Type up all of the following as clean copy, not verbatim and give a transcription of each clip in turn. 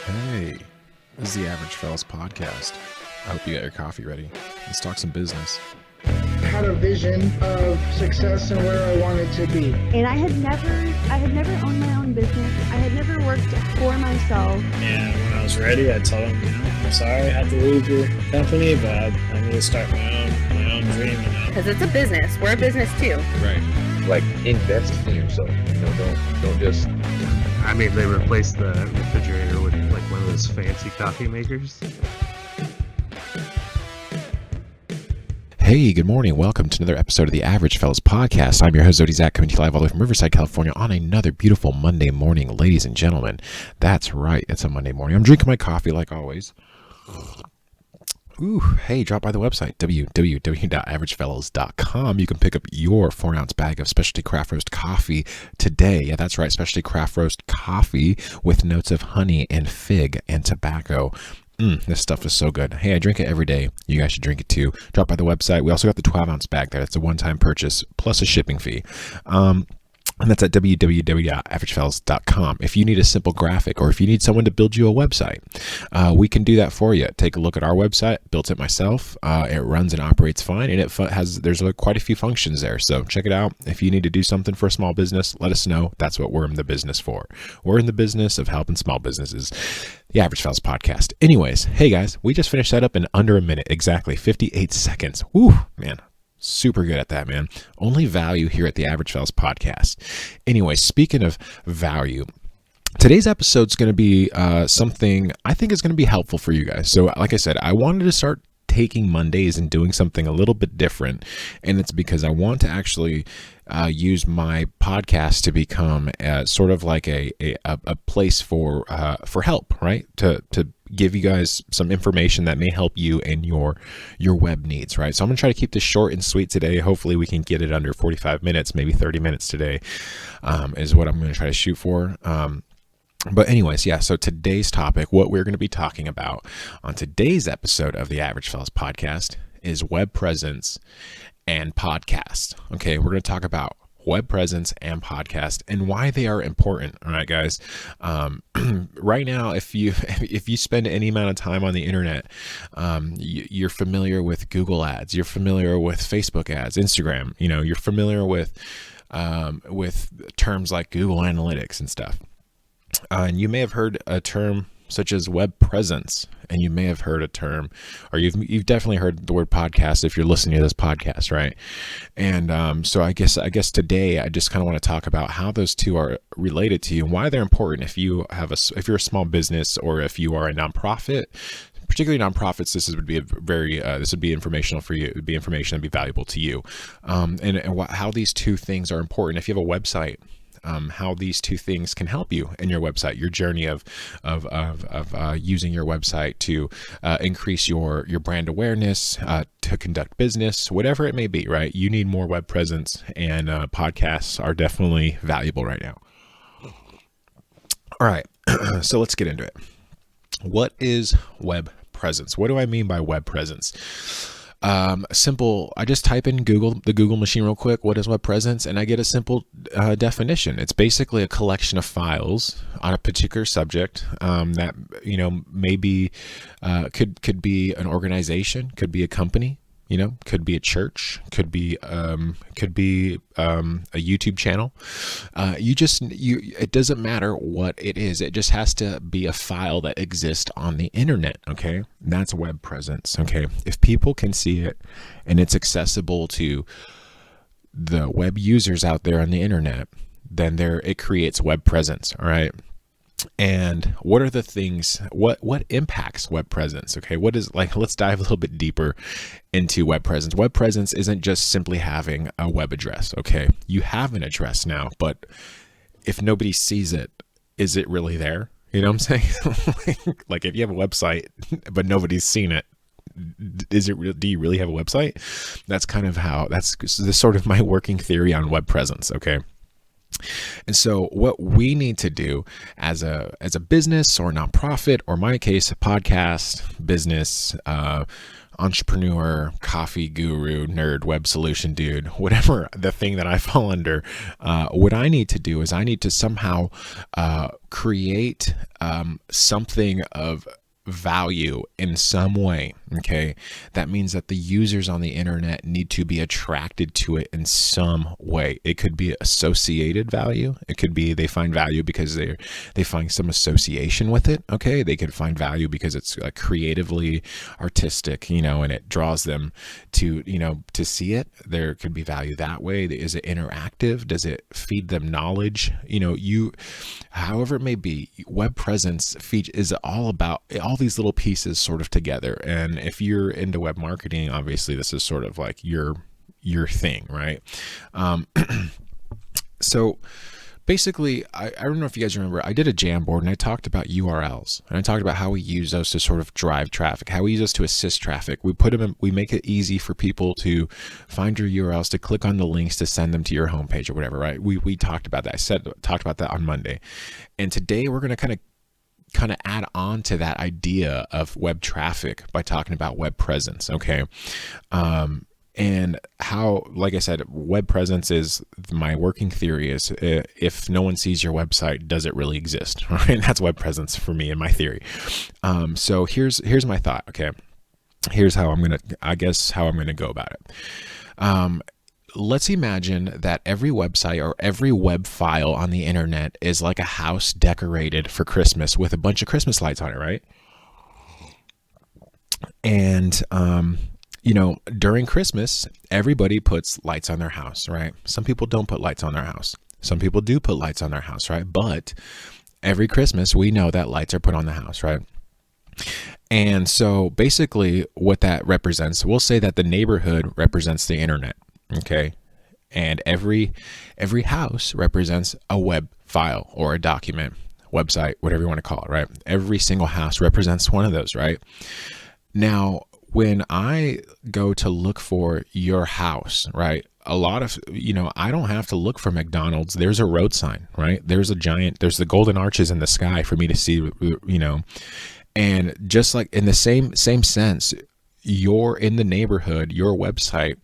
Hey, this is the Average Fellas podcast. I hope you got your coffee ready. Let's talk some business. I had a vision of success and where I wanted to be. And I had never owned my own business. I had never worked for myself. And when I was ready, I told him, I'm sorry I had to leave your company, but I need to start my own dream. Because it's a business. We're a business too. Right. Like, invest in yourself. Don't just. I mean, they replaced the refrigerator with like one of those fancy coffee makers. Hey, good morning. Welcome to another episode of the Average Fellas podcast. I'm your host, Zodizach, coming to you live all the way from Riverside, California on another beautiful Monday morning, ladies and gentlemen. That's right. It's a Monday morning. I'm drinking my coffee like always. Ooh, hey, drop by the website, www.averagefellows.com. You can pick up your 4-ounce bag of specialty craft roast coffee today. Yeah, that's right, specialty craft roast coffee with notes of honey and fig and tobacco. This stuff is so good. Hey, I drink it every day. You guys should drink it too. Drop by the website. We also got the 12-ounce bag there. It's a one-time purchase plus a shipping fee. And that's at www.averagefellows.com. If you need a simple graphic or if you need someone to build you a website, we can do that for you. Take a look at our website. Built it myself. It runs and operates fine, and there's quite a few functions there. So check it out. If you need to do something for a small business, let us know. That's what we're in the business for. We're in the business of helping small businesses. The Average Fellas podcast. Anyways, hey guys, we just finished that up in under a minute, exactly 58 seconds. Woo, man. Super good at that, man. Only value here at the Average Fellas podcast. Anyway, speaking of value, today's episode is going to be something I think is going to be helpful for you guys. So like I said, I wanted to start taking Mondays and doing something a little bit different. And it's because I want to actually use my podcast to become sort of like a place for help, right? To give you guys some information that may help you in your web needs, right? So I'm gonna try to keep this short and sweet today. Hopefully we can get it under 45 minutes, maybe 30 minutes today, is what I'm gonna try to shoot for. But anyways, yeah, so today's topic, what we're going to be talking about on today's episode of the Average Fellas podcast is web presence and podcast. Okay, we're going to talk about web presence and podcast and why they are important. All right, guys. Right now, if you spend any amount of time on the internet, you're familiar with Google ads, you're familiar with Facebook ads, Instagram, you're familiar with terms like Google Analytics and stuff. And you may have heard a term such as web presence, and you may have heard a term, or you've definitely heard the word podcast if you're listening to this podcast, right? And so I guess today I just kind of want to talk about how those two are related to you and why they're important. If you're a small business or if you are a nonprofit, particularly nonprofits, this would be informational for you. It would be information that'd be valuable to you, and how these two things are important. If you have a website, how these two things can help you in your website, your journey of using your website to increase your brand awareness, to conduct business, whatever it may be, right? You need more web presence, and podcasts are definitely valuable right now. All right, so let's get into it. What is web presence? What do I mean by web presence? Simple. I just type in the Google machine real quick. What is web presence? And I get a simple definition. It's basically a collection of files on a particular subject that maybe could be an organization, could be a company, could be a church, could be a YouTube channel. It doesn't matter what it is. It just has to be a file that exists on the internet. Okay. That's web presence. Okay. If people can see it and it's accessible to the web users out there on the internet, then it creates web presence. All right. And what are the things, what impacts web presence? Okay, let's dive a little bit deeper into web presence. Web presence isn't just simply having a web address. Okay, you have an address now, but if nobody sees it, is it really there? You know what I'm saying? Like if you have a website, but nobody's seen it, do you really have a website? That's sort of my working theory on web presence. Okay. And so what we need to do as a business or nonprofit, or in my case, a podcast, business, entrepreneur, coffee guru, nerd, web solution dude, whatever the thing that I fall under, what I need to do is I need to somehow create something of value in some way. Okay, that means that the users on the internet need to be attracted to it in some way. It could be associated value. It could be they find value because they find some association with it. Okay, they could find value because it's creatively artistic, and it draws them to to see it. There could be value that way. Is it interactive? Does it feed them knowledge? However it may be, web presence is all about all these little pieces sort of together. And if you're into web marketing, obviously this is sort of like your thing, right? So basically, I don't know if you guys remember, I did a Jamboard and I talked about URLs, and I talked about how we use those to sort of drive traffic, how we use those to assist traffic. We put them in, we make it easy for people to find your URLs, to click on the links to send them to your homepage or whatever, right? We talked about that. Talked about that on Monday. And today we're going to kind of add on to that idea of web traffic by talking about web presence. Okay. And how, like I said, web presence is my working theory is if no one sees your website, does it really exist? Right? That's web presence for me in my theory. So here's my thought. Okay. Here's how I'm going to go about it. Let's imagine that every website or every web file on the internet is like a house decorated for Christmas with a bunch of Christmas lights on it, right? And, during Christmas, everybody puts lights on their house, right? Some people don't put lights on their house. Some people do put lights on their house, right? But every Christmas, we know that lights are put on the house, right? And so basically what that represents, we'll say that the neighborhood represents the internet. Okay. And every house represents a web file or a document, website, whatever you want to call it, right? Every single house represents one of those, right? Now, when I go to look for your house, right? A lot of, I don't have to look for McDonald's. There's a road sign, right? There's the golden arches in the sky for me to see, and just like in the same sense, you're in the neighborhood, your website.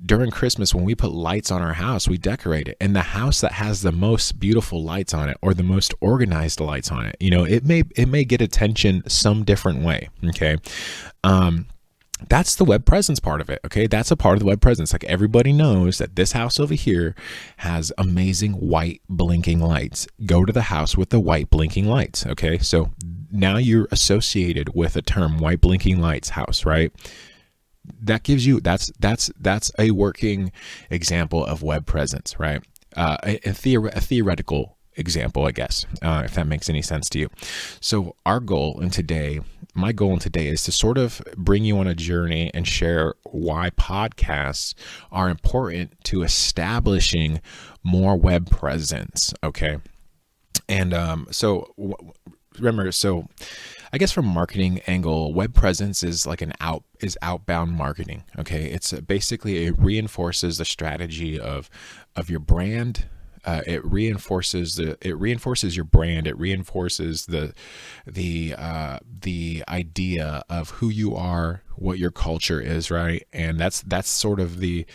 During Christmas, when we put lights on our house, we decorate it. And the house that has the most beautiful lights on it or the most organized lights on it, it may get attention some different way. Okay. That's the web presence part of it. Okay. That's a part of the web presence. Like everybody knows that this house over here has amazing white blinking lights. Go to the house with the white blinking lights. Okay. So now you're associated with a term, white blinking lights house, right? That gives you, that's a working example of web presence, right? A theoretical example, I guess, if that makes any sense to you. So my goal in today is to sort of bring you on a journey and share why podcasts are important to establishing more web presence. Okay. And remember, I guess from a marketing angle, web presence is like outbound marketing. Okay. It's basically, it reinforces the strategy of your brand. It reinforces your brand. It reinforces the idea of who you are, what your culture is, right? And that's sort of the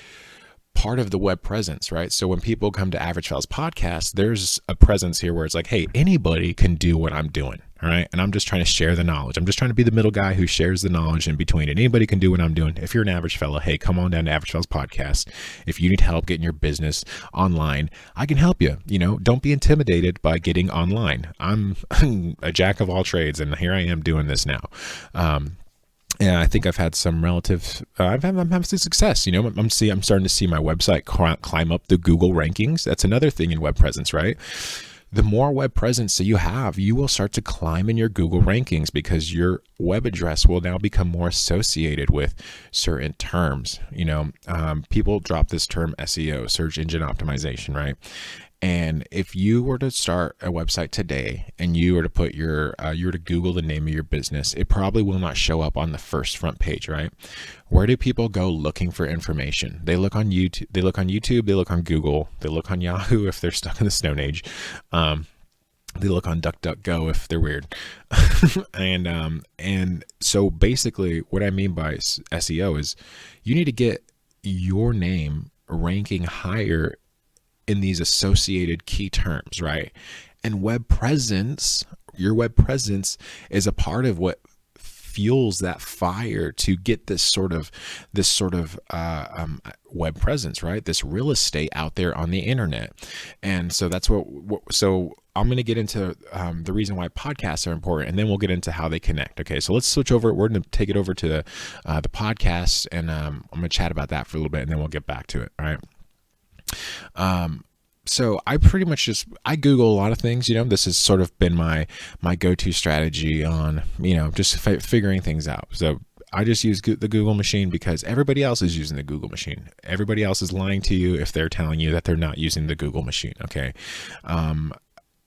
part of the web presence, right? So when people come to Average Files Podcast, there's a presence here where it's like, hey, anybody can do what I'm doing, all right? And I'm just trying to share the knowledge. I'm just trying to be the middle guy who shares the knowledge in between. And anybody can do what I'm doing. If you're an average fellow, hey, come on down to Average Files Podcast. If you need help getting your business online, I can help you. Don't be intimidated by getting online. I'm a jack of all trades, and here I am doing this now. And I think I've had some I'm having some success. I'm starting to see my website climb up the Google rankings. That's another thing in web presence, right? The more web presence that you have, you will start to climb in your Google rankings because your web address will now become more associated with certain terms. People drop this term SEO, search engine optimization, right? And if you were to start a website today and you were to put you were to Google the name of your business, it probably will not show up on the first front page, right? Where do people go looking for information? They look on YouTube, they look on Google, they look on Yahoo if they're stuck in the Stone Age. They look on DuckDuckGo if they're weird. And so basically what I mean by SEO is you need to get your name ranking higher in these associated key terms, right? And your web presence is a part of what fuels that fire to get this sort of web presence, right? This real estate out there on the internet. And so that's so I'm going to get into the reason why podcasts are important, and then we'll get into how they connect. Okay, so let's switch over. We're going to take it over to the podcast, and I'm going to chat about that for a little bit, and then we'll get back to it. All right. So I pretty much I Google a lot of things. This has sort of been my go-to strategy on, just figuring things out. So I just use the Google machine because everybody else is using the Google machine. Everybody else is lying to you if they're telling you that they're not using the Google machine. Okay.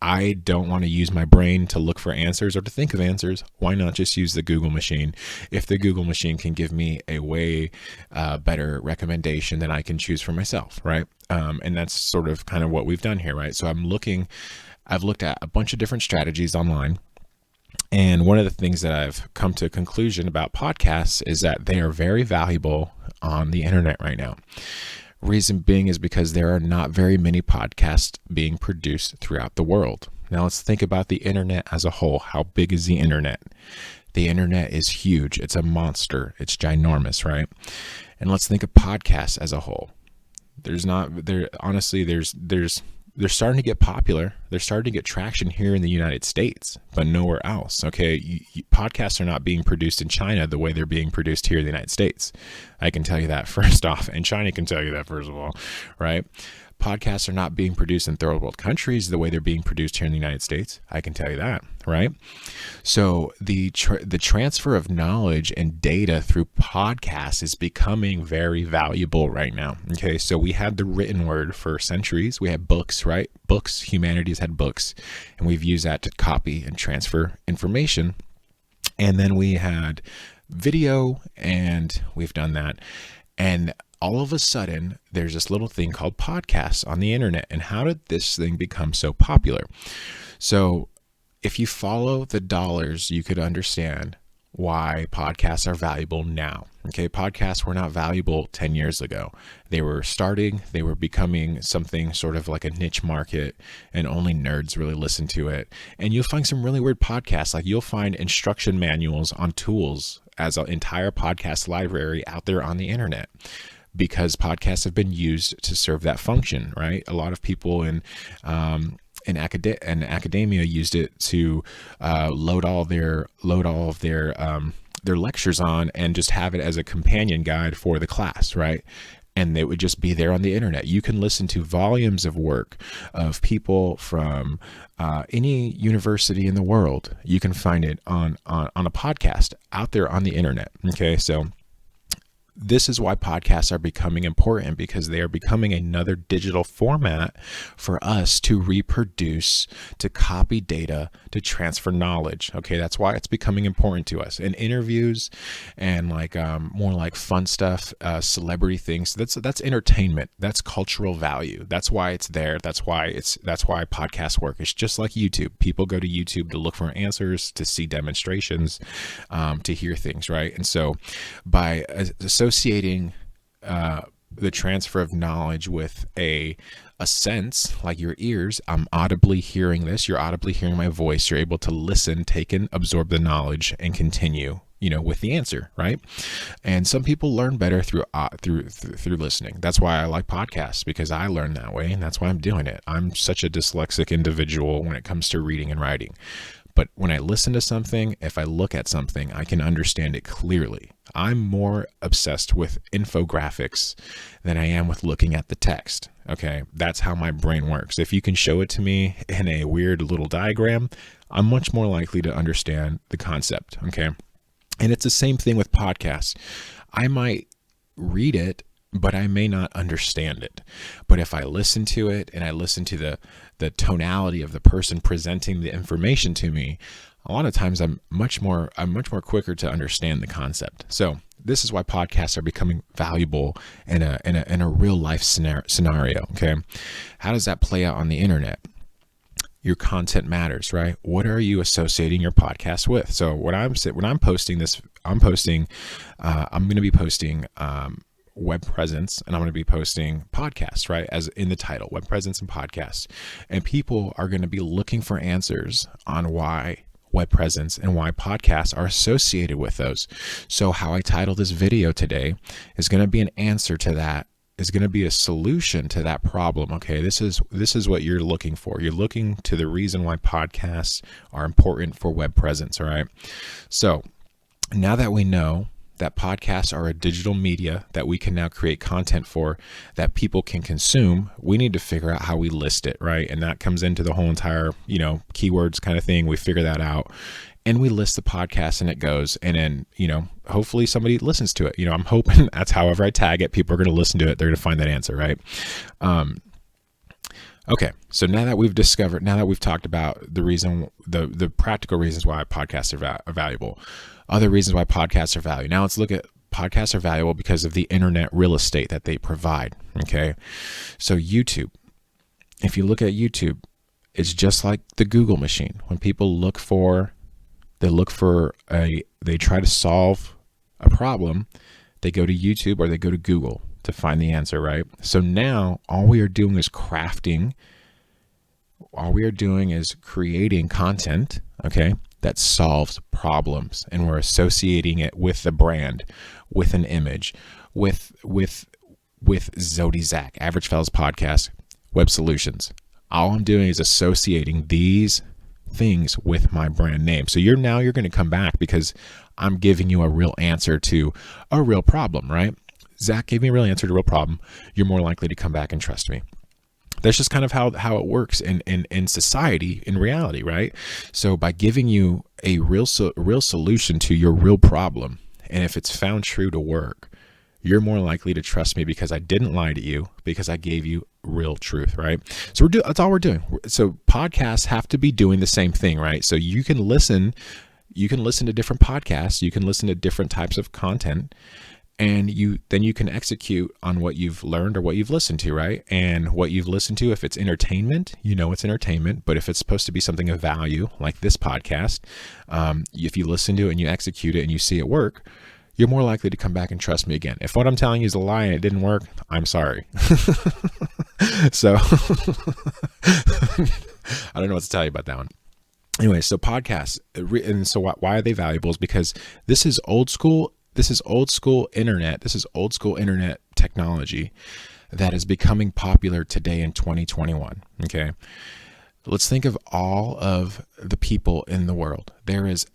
I don't want to use my brain to look for answers or to think of answers. Why not just use the Google machine? If the Google machine can give me a way better recommendation than I can choose for myself, right? And that's sort of kind of what we've done here, right? So I've looked at a bunch of different strategies online. And one of the things that I've come to a conclusion about podcasts is that they are very valuable on the internet right now. Reason being is because there are not very many podcasts being produced throughout the world. Now let's think about the internet as a whole. How big is the internet? The internet is huge. It's a monster. It's ginormous, right? And let's think of podcasts as a whole. They're starting to get popular. They're starting to get traction here in the United States, but nowhere else. Okay, podcasts are not being produced in China the way they're being produced here in the United States. I can tell you that first off, and China can tell you that first of all, right? Podcasts are not being produced in third world countries the way they're being produced here in the United States. I can tell you that, right? So the transfer of knowledge and data through podcasts is becoming very valuable right now. Okay, so we had the written word for centuries. We had books, right? Books, humanity's had books, and we've used that to copy and transfer information. And then we had video, and we've done that. And all of a sudden, there's this little thing called podcasts on the internet. And how did this thing become so popular? So if you follow the dollars, you could understand why podcasts are valuable now. Okay, podcasts were not valuable 10 years ago. They were becoming something sort of like a niche market, and only nerds really listen to it. And you'll find some really weird podcasts. Like you'll find instruction manuals on tools as an entire podcast library out there on the internet, because podcasts have been used to serve that function, right? A lot of people in academia used it to load all of their lectures on and just have it as a companion guide for the class, right? And they would just be there on the internet. You can listen to volumes of work of people from any university in the world. You can find it on a podcast out there on the internet. Okay, so this is why podcasts are becoming important, because they are becoming another digital format for us to reproduce, to copy data, to transfer knowledge. Okay, that's why it's becoming important to us. And interviews and more like fun stuff, celebrity things, that's entertainment. That's cultural value. That's why it's there. That's why podcasts work. It's just like YouTube. People go to YouTube to look for answers, to see demonstrations, to hear things, right? And so by associating the transfer of knowledge with a sense, like your ears, I'm audibly hearing this, you're audibly hearing my voice, you're able to listen, take in, absorb the knowledge, and continue, with the answer, right? And some people learn better through listening. That's why I like podcasts, because I learn that way, and that's why I'm doing it. I'm such a dyslexic individual when it comes to reading and writing. But when I listen to something, if I look at something, I can understand it clearly. I'm more obsessed with infographics than I am with looking at the text. Okay, that's how my brain works. If you can show it to me in a weird little diagram, I'm much more likely to understand the concept. Okay, and it's the same thing with podcasts. I might read it, but I may not understand it. But if I listen to it and I listen to the tonality of the person presenting the information to me, a lot of times I'm much more quicker to understand the concept. So this is why podcasts are becoming valuable in a real life scenario. Okay, how does that play out on the internet? your content matters, right? What are you associating your podcast with? So when I'm posting this, I'm going to be posting web presence, and I'm going to be posting podcasts, right? As in the title, web presence and podcasts. And people are going to be looking for answers on why web presence and why podcasts are associated with those. So how I title this video today is going to be an answer to that, is going to be a solution to that problem. Okay, this is what you're looking for. You're looking to the reason why podcasts are important for web presence. All right. So now that we know that podcasts are a digital media that we can now create content for, that people can consume, we need to figure out how we list it, right? And that comes into the whole entire, keywords kind of thing. We figure that out and we list the podcast, and it goes, and then, hopefully somebody listens to it. I'm hoping that's however I tag it, people are going to listen to it. They're going to find that answer, right? Okay. So now that we've talked about the reason, the practical reasons why podcasts are valuable, other reasons why podcasts are valuable. Now let's look at podcasts are valuable because of the internet real estate that they provide. Okay. So YouTube, if you look at YouTube, it's just like the Google machine. When people they try to solve a problem, they go to YouTube or they go to Google to find the answer, right? So now all we are doing is creating content, okay, that solves problems, and we're associating it with the brand, with an image, with Zodizach, Average Fellas Podcast, Web Solutions. All I'm doing is associating these things with my brand name. So you're going to come back because I'm giving you a real answer to a real problem, right? Zach gave me a real answer to a real problem. You're more likely to come back and trust me. That's just kind of how it works in society, in reality, right? So by giving you a real solution to your real problem, and if it's found true to work, you're more likely to trust me because I didn't lie to you, because I gave you real truth, right? So that's all we're doing. So podcasts have to be doing the same thing, right? So you can listen to different podcasts, you can listen to different types of content, and then you can execute on what you've learned or what you've listened to, right? And what you've listened to, if it's entertainment, it's entertainment. But if it's supposed to be something of value, like this podcast, if you listen to it and you execute it and you see it work, you're more likely to come back and trust me again. If what I'm telling you is a lie and it didn't work, I'm sorry. So I don't know what to tell you about that one. Anyway, so podcasts, and so why are they valuable is because this is old school. This is old school internet. This is old school internet technology that is becoming popular today in 2021. Okay. Let's think of all of the people in the world. There is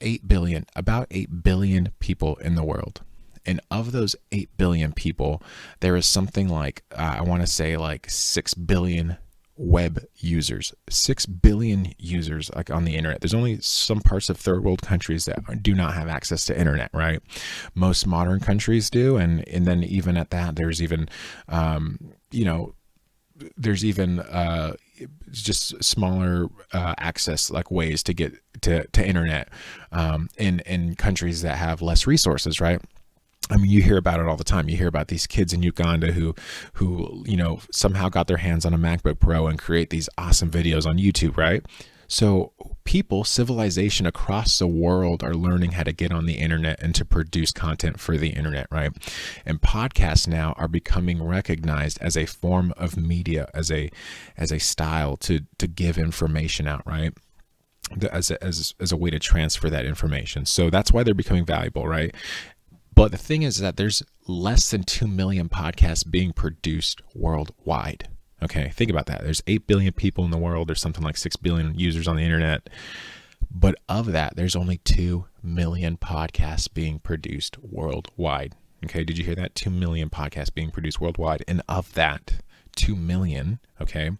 about 8 billion people in the world. And of those 8 billion people, there is something like, I want to say like 6 billion web users, 6 billion users like on the internet. There's only some parts of third world countries that do not have access to internet, right? Most modern countries do. And then even at that, there's even, just smaller access like ways to get to internet in countries that have less resources, right? I mean, you hear about it all the time. You hear about these kids in Uganda who somehow got their hands on a MacBook Pro and create these awesome videos on YouTube, right? So civilization across the world are learning how to get on the internet and to produce content for the internet, right? And podcasts now are becoming recognized as a form of media, as a style to give information out, right? As a way to transfer that information. So that's why they're becoming valuable, right? But the thing is that there's less than 2 million podcasts being produced worldwide. Okay, think about that. There's 8 billion people in the world. There's something like 6 billion users on the internet. But of that, there's only 2 million podcasts being produced worldwide. Okay, did you hear that? 2 million podcasts being produced worldwide. And of that 2 million, okay,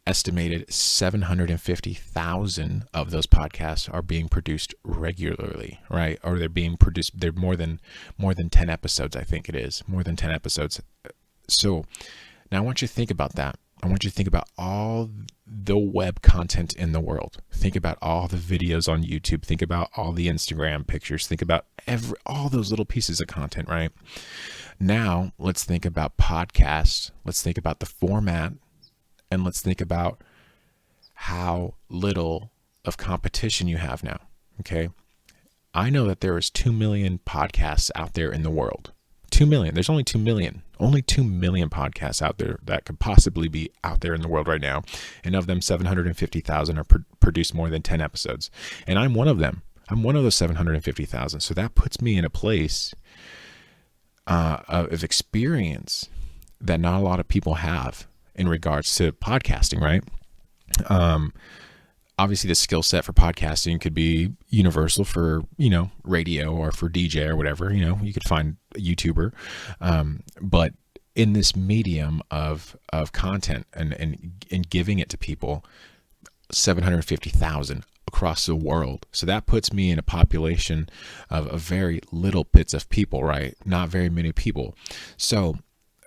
estimated 750,000 of those podcasts are being produced regularly, right? Or they're being produced, they're more than 10 episodes, I think it is. More than 10 episodes. So now I want you to think about that. I want you to think about all the web content in the world. Think about all the videos on YouTube. Think about all the Instagram pictures. Think about all those little pieces of content, right? Now let's think about podcasts. Let's think about the format. And let's think about how little of competition you have now. Okay. I know that there is 2 million podcasts out there in the world. 2 million. There's only 2 million. Only 2 million podcasts out there that could possibly be out there in the world right now. And of them, 750,000 are produced more than 10 episodes. And I'm one of them. I'm one of those 750,000. So that puts me in a place of experience that not a lot of people have in regards to podcasting, right? Obviously the skill set for podcasting could be universal for, radio or for DJ or whatever, you could find a YouTuber. But in this medium of content and giving it to people, 750,000 across the world. So that puts me in a population of very little bits of people, right? Not very many people. So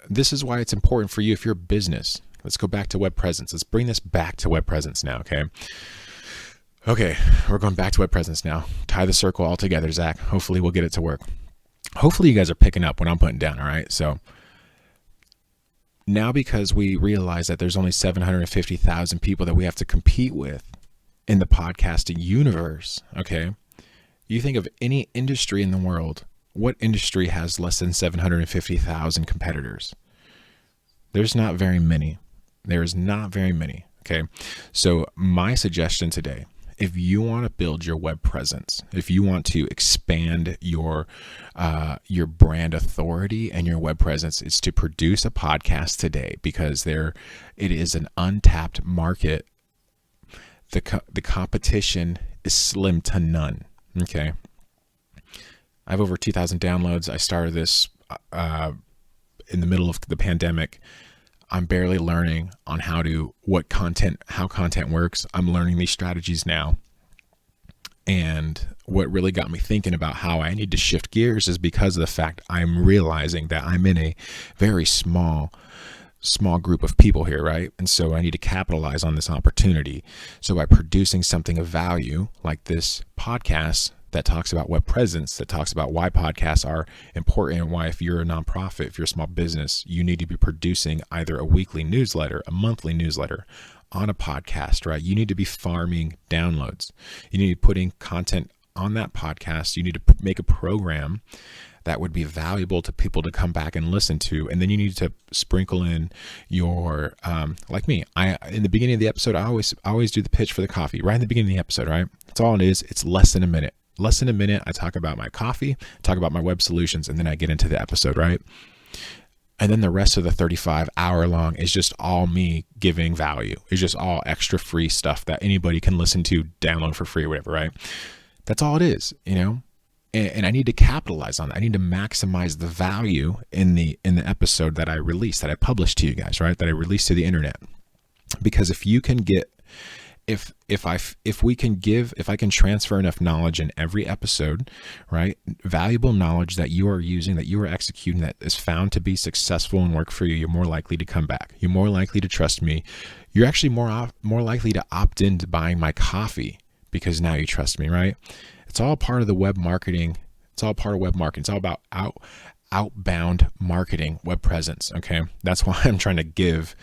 this is why it's important for you if you're a business. Let's go back to web presence. Let's bring this back to web presence now, okay? Okay, we're going back to web presence now. Tie the circle all together, Zach. Hopefully we'll get it to work. Hopefully you guys are picking up what I'm putting down, all right? So now because we realize that there's only 750,000 people that we have to compete with in the podcasting universe, okay? You think of any industry in the world, what industry has less than 750,000 competitors? There's not very many. There is not very many, okay? So my suggestion today, if you want to build your web presence, if you want to expand your brand authority and your web presence, is to produce a podcast today, because it is an untapped market. The competition is slim to none. Okay, I have over 2,000 downloads. I started this in the middle of the pandemic. I'm barely learning on how content works. I'm learning these strategies now. And what really got me thinking about how I need to shift gears is because of the fact I'm realizing that I'm in a very small group of people here, right? And so I need to capitalize on this opportunity. So by producing something of value like this podcast that talks about web presence, that talks about why podcasts are important, and why if you're a nonprofit, if you're a small business, you need to be producing either a weekly newsletter, a monthly newsletter on a podcast, right? You need to be farming downloads. You need to be putting content on that podcast. You need to make a program that would be valuable to people to come back and listen to. And then you need to sprinkle in your, like me, in the beginning of the episode, I always do the pitch for the coffee right in the beginning of the episode, right? That's all it is. It's less than a minute. Less than a minute, I talk about my coffee, talk about my web solutions, and then I get into the episode, right? And then the rest of the 35-hour long is just all me giving value. It's just all extra free stuff that anybody can listen to, download for free or whatever, right? That's all it is, And I need to capitalize on that. I need to maximize the value in the episode that I release, that I publish to you guys, right? That I release to the internet. Because if you can get, if I can transfer enough knowledge in every episode, right? Valuable knowledge that you are using, that you are executing, that is found to be successful and work for you, you're more likely to come back. You're more likely to trust me. You're actually more likely to opt into buying my coffee because now you trust me, right? It's all part of the web marketing. It's all part of web marketing. It's all about outbound marketing, web presence. Okay. That's why I'm trying to give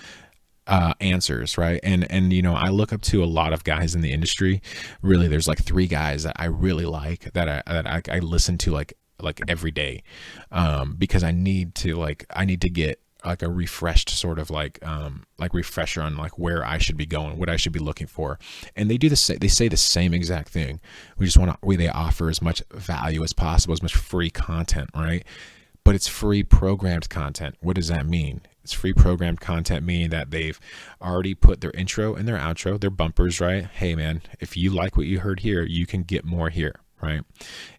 answers, right? And I look up to a lot of guys in the industry. Really, there's like 3 guys that I really like, that I listen to like every day, because I need to get like a refreshed sort of like refresher on like where I should be going, what I should be looking for. And they say the same exact thing. They offer as much value as possible, as much free content, right? But it's free programmed content. What does that mean? It's free programmed content, meaning that they've already put their intro and their outro, their bumpers, right? Hey man, if you like what you heard here, you can get more here, right?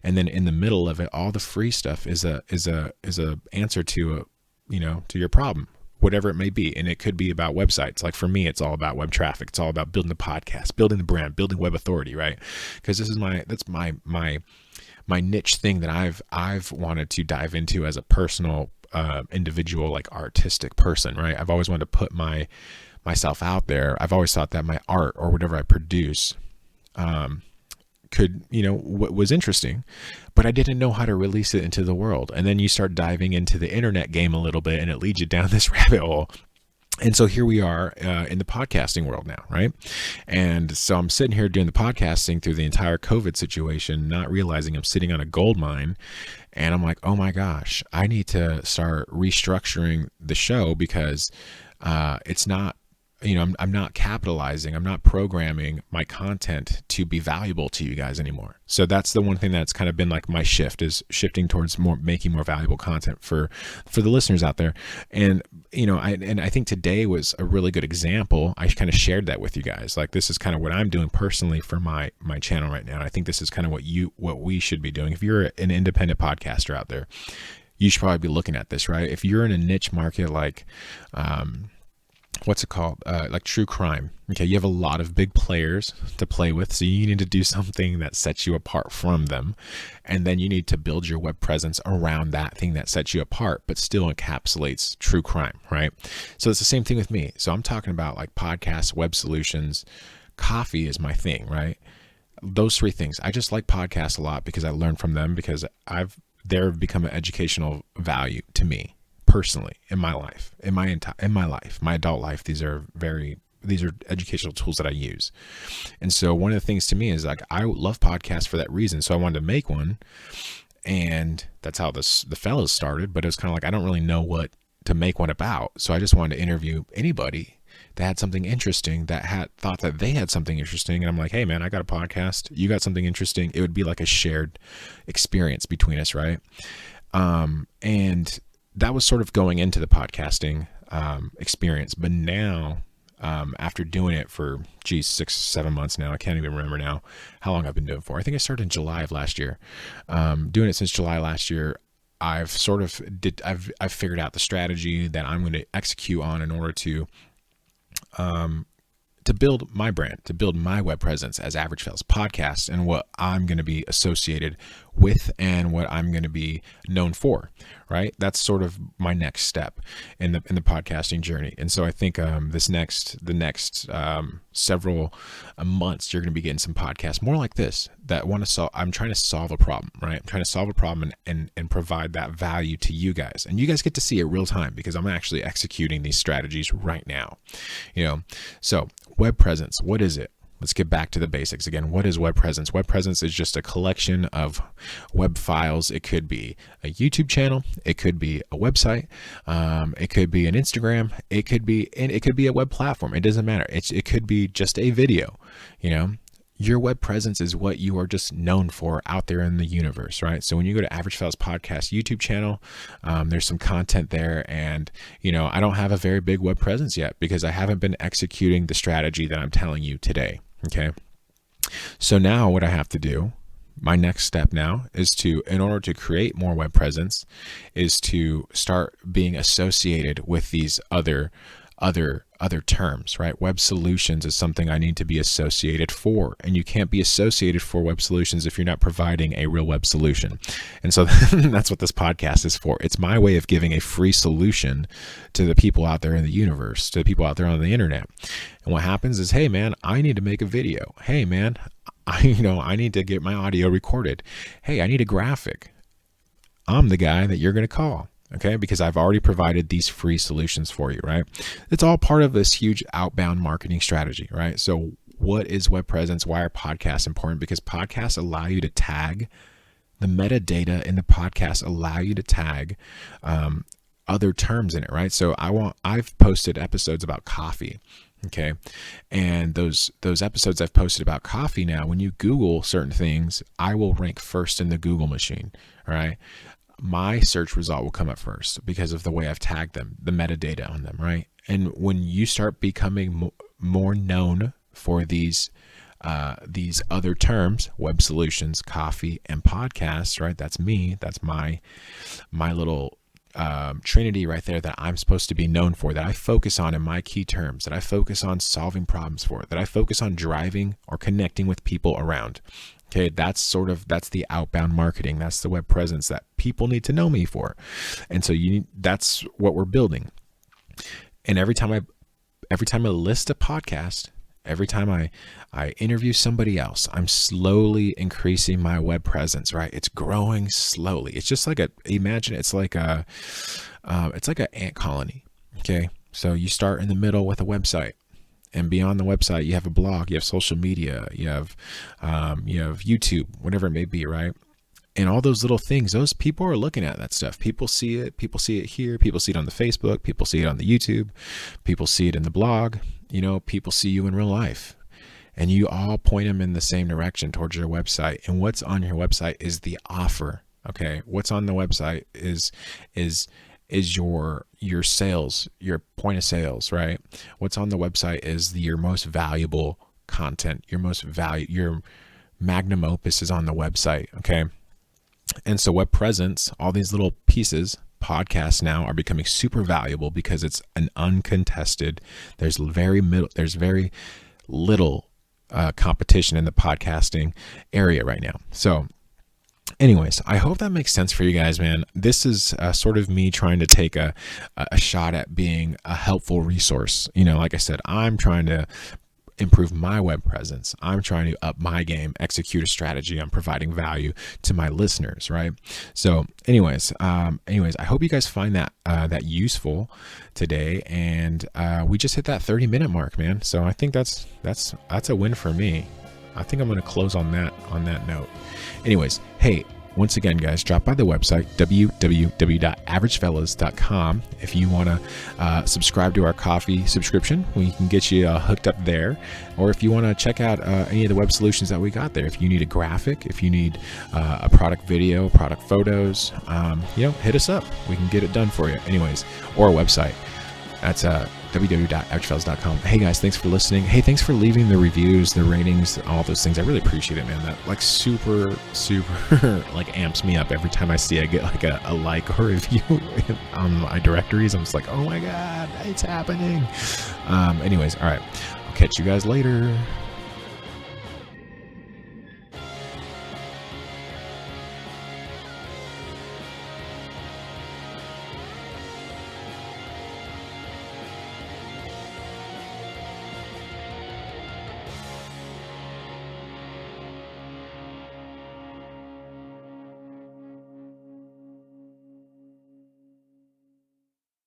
And then in the middle of it, all the free stuff is a answer to your problem, whatever it may be. And it could be about websites. Like for me, it's all about web traffic. It's all about building the podcast, building the brand, building web authority, right? Because that's my niche thing that I've wanted to dive into as a personal individual, like artistic person, right? I've always wanted to put myself out there. I've always thought that my art or whatever I produce was interesting, but I didn't know how to release it into the world. And then you start diving into the internet game a little bit and it leads you down this rabbit hole. And so here we are in the podcasting world now, right? And so I'm sitting here doing the podcasting through the entire COVID situation, not realizing I'm sitting on a gold mine. And I'm like, oh my gosh, I need to start restructuring the show because it's not, I'm not capitalizing, I'm not programming my content to be valuable to you guys anymore. So that's the one thing that's kind of been like my shift, is shifting towards making more valuable content for the listeners out there. And, I think today was a really good example. I kind of shared that with you guys. Like, this is kind of what I'm doing personally for my channel right now. And I think this is kind of what we should be doing. If you're an independent podcaster out there, you should probably be looking at this, right? If you're in a niche market, like, what's it called? Like true crime. Okay. You have a lot of big players to play with. So you need to do something that sets you apart from them. And then you need to build your web presence around that thing that sets you apart, but still encapsulates true crime, right? So it's the same thing with me. So I'm talking about like podcasts, web solutions, coffee is my thing, right? Those three things. I just like podcasts a lot because I learn from them, because they've become an educational value to me. Personally, in my life, in my life, my adult life, these are educational tools that I use. And so one of the things to me is like, I love podcasts for that reason. So I wanted to make one, and that's how the fellows started. But it was kind of like, I don't really know what to make one about. So I just wanted to interview anybody that had something interesting, that thought that they had something interesting. And I'm like, hey man, I got a podcast. You got something interesting. It would be like a shared experience between us. Right. And that was sort of going into the podcasting experience. But now, after doing it for 6-7 months now, I can't even remember now how long I've been doing it for. I think I started in July of last year. Doing it since July last year, I've figured out the strategy that I'm going to execute on in order to build my brand, to build my web presence as Average Fails Podcast, and what I'm going to be associated with and what I'm going to be known for, right? That's sort of my next step in the podcasting journey. And so I think the next several months, you're going to be getting some podcasts more like this that want to solve. I'm trying to solve a problem, right? I'm trying to solve a problem and provide that value to you guys. And you guys get to see it real time because I'm actually executing these strategies right now, So web presence, what is it? Let's get back to the basics again. What is web presence? Web presence is just a collection of web files. It could be a YouTube channel. It could be a website. It could be an Instagram. It could be a web platform. It doesn't matter. It could be just a video. Your web presence is what you are just known for out there in the universe, right? So when you go to Average Fails Podcast YouTube channel, there's some content there. And, I don't have a very big web presence yet because I haven't been executing the strategy that I'm telling you today. Okay. So now what I have to do, my next step now is in order to create more web presence, is to start being associated with these other terms, right? Web solutions is something I need to be associated for, and you can't be associated for web solutions if you're not providing a real web solution. And so that's what this podcast is for. It's my way of giving a free solution to the people out there in the universe, to the people out there on the internet. And what happens is, hey man, I need to make a video. Hey man, I need to get my audio recorded. Hey, I need a graphic. I'm the guy that you're going to call. Okay, because I've already provided these free solutions for you, right? It's all part of this huge outbound marketing strategy, right? So what is web presence? Why are podcasts important? Because podcasts allow you to tag the metadata in the podcast, allow you to tag other terms in it, right? So I've posted episodes about coffee. Okay. And those episodes I've posted about coffee now, when you Google certain things, I will rank first in the Google machine. All right. My search result will come up first because of the way I've tagged them, the metadata on them, right? And when you start becoming more known for these other terms, web solutions, coffee, and podcasts, right? That's me. That's my little trinity right there that I'm supposed to be known for, that I focus on in my key terms, that I focus on solving problems for, that I focus on driving or connecting with people around. Okay, that's the outbound marketing. That's the web presence that people need to know me for. And so that's what we're building. And every time I list a podcast, every time I interview somebody else, I'm slowly increasing my web presence, right? It's growing slowly. It's just like it's like an ant colony. Okay. So you start in the middle with a website. And beyond the website, you have a blog, you have social media, you have YouTube, whatever it may be, right? And all those little things, those people are looking at that stuff. People see it here, people see it on the Facebook, people see it on the YouTube, people see it in the blog, people see you in real life. And you all point them in the same direction towards your website. And what's on your website is the offer. Okay. What's on the website is your sales, your point of sales, right? What's on the website is your most valuable content, your magnum opus is on the website. Okay. And so web presence, all these little pieces, podcasts now are becoming super valuable because it's an uncontested, there's very little competition in the podcasting area right now. So anyways, I hope that makes sense for you guys, man. This is sort of me trying to take a shot at being a helpful resource. Like I said, I'm trying to improve my web presence. I'm trying to up my game, execute a strategy. I'm providing value to my listeners, right? So anyways, I hope you guys find that useful today. And we just hit that 30-minute mark, man. So I think that's a win for me. I think I'm going to close on that note. Anyways, hey, once again, guys, drop by the website, www.averagefellas.com. If you want to subscribe to our coffee subscription, we can get you hooked up there. Or if you want to check out any of the web solutions that we got there, if you need a graphic, if you need a product video, product photos, hit us up. We can get it done for you. Anyways, or a website. That's www.averagefellas.com. Hey guys, thanks for listening. Hey, thanks for leaving the reviews, the ratings, all those things. I really appreciate it, man. That super like amps me up every time I get like a like or review on my directories. I'm just like, oh my God, it's happening. Anyways, all right. I'll catch you guys later.